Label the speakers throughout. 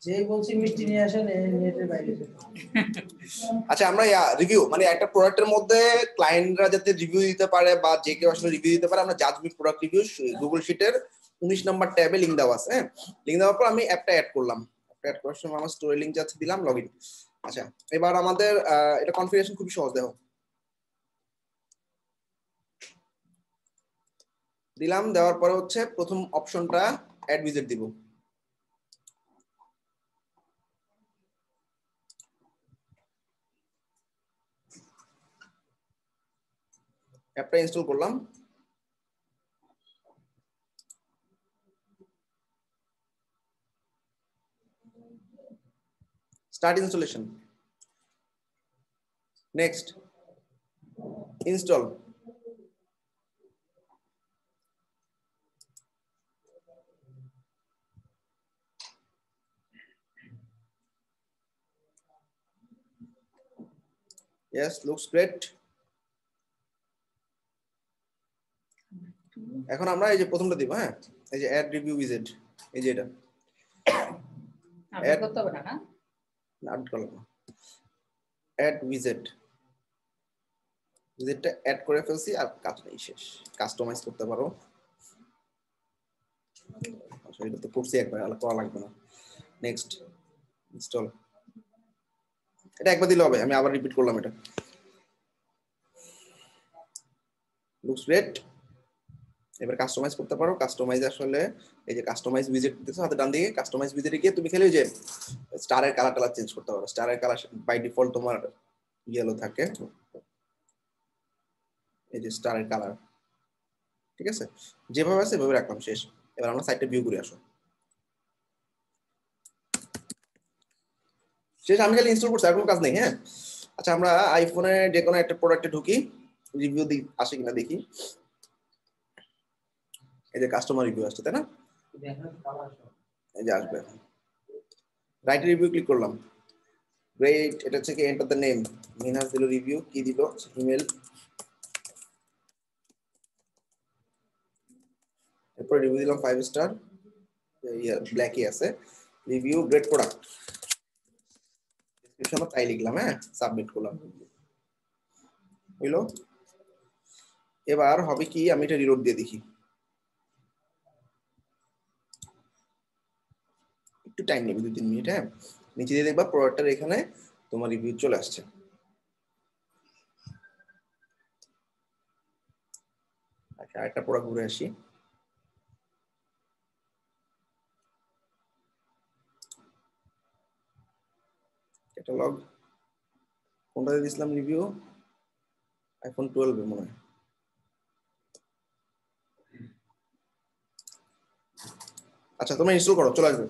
Speaker 1: যেই বলছি মিষ্টি নিয়ে আসেন নেটের বাইরে
Speaker 2: আচ্ছা আমরা রিভিউ মানে একটা প্রোডাক্টের মধ্যে ক্লায়েন্টরা যাতে রিভিউ দিতে পারে বা যে কেউ আসলে রিভিউ দিতে পারে আমরা জাজ মি প্রোডাক্ট রিভিউ গুগল শিটের 19 নাম্বার ট্যাবে লিংক দেওয়া আছে। হ্যাঁ, লিংক দেওয়ার পর আমি অ্যাপটা অ্যাড করলাম। অ্যাপটা অ্যাড করার সময় আমার স্টোরি লিংক যাচ্ছে দিলাম, লগইন। আচ্ছা এবার আমাদের এটা কনফিগারেশন খুবই সহজ, দেখো দিলাম। দেওয়ার পরে হচ্ছে প্রথম অপশনটা অ্যাড উইজেট দিব। অ্যাপটা ইনস্টল করলাম। Start installation, next install. Yes, looks great. এখন আমরা এই যে প্রথমটা দিব। হ্যাঁ, এই যে অ্যাড রিভিউ উইজেট, এই যে এটা
Speaker 3: আপডেট করতে হবে না
Speaker 2: আপডেট করলাম। অ্যাড উইজেট, উইজেটটা অ্যাড করে ফেলছি আর কাজ নেই, শেষ। কাস্টমাইজ করতে পারো। আচ্ছা এটা তো করছি একবার, আর করা লাগবে না। Next install. এটা একবার দিলে হবে, আমি আবার রিপিট করলাম। এটা লুকস গ্রেট। এবার কাস্টমাইজ করতে পারো। কাস্টমাইজ আসলে এই যে কাস্টমাইজ উইজেট দিতেছো হাতে ডান দিকে, কাস্টমাইজ উইজেটে গিয়ে তুমি খালি ওই যে স্টারের কালার চেঞ্জ করতে পারো। স্টারের কালার বাই ডিফল্ট তোমার ইয়েলো থাকে, এই যে স্টারের কালার, ঠিক আছে? যেভাবে আছে সেভাবে রাখলাম, শেষ। এবার আমরা সাইটটা ভিউ করে আসো। শেষ, আমি খালি ইনস্টল করছি, আর কোনো কাজ নেই। হ্যাঁ, আচ্ছা আমরা আইফোনে যে কোনো একটা প্রোডাক্টে ঢুকি, রিভিউ আসে কিনা দেখি। এই যে কাস্টমার রিভিউ আসছে, তাই না? এই যে আসবে। রাইট রিভিউ ক্লিক করলাম। গ্রেট, এটা হচ্ছে কি এন্টার দ্য নেম। মিনহাজ দিল রিভিউ, কি দিল? ইমেল। এরপর রিভিউ দিলাম 5 স্টার, ব্ল্যাকই আছে। রিভিউ গ্রেট প্রোডাক্ট, ডেসক্রিপশনে তাই লিখলাম। হ্যাঁ, সাবমিট করলাম, হইলো। এবার হবে কি, আমি এটা রিলোড দিয়ে দেখি, একটু টাইম নেবে 2-3 মিনিট। হ্যাঁ, নিচে দিয়ে দেখবা প্রোডাক্টের এখানে তোমার রিভিউ চলে আসছে। আচ্ছা আরেকটা প্রোডাক্ট ঘুরে আসি। ক্যাটালগ কোনটাতে দিছিলাম রিভিউ? আইফোন 12 মনে হয়। আচ্ছা তোমরা ইনস্টল করো, চলে আসবে।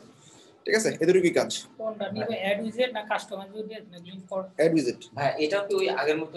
Speaker 2: ঠিক আছে, এদেরও কি কাজ?
Speaker 3: কোনটা নিবে, অ্যাড উইজেট না কাস্টমাইজ উইজেট না ইম্পোর্ট?
Speaker 2: অ্যাড উইজেট।
Speaker 4: হ্যাঁ, এটাও কি ওই আগের মতো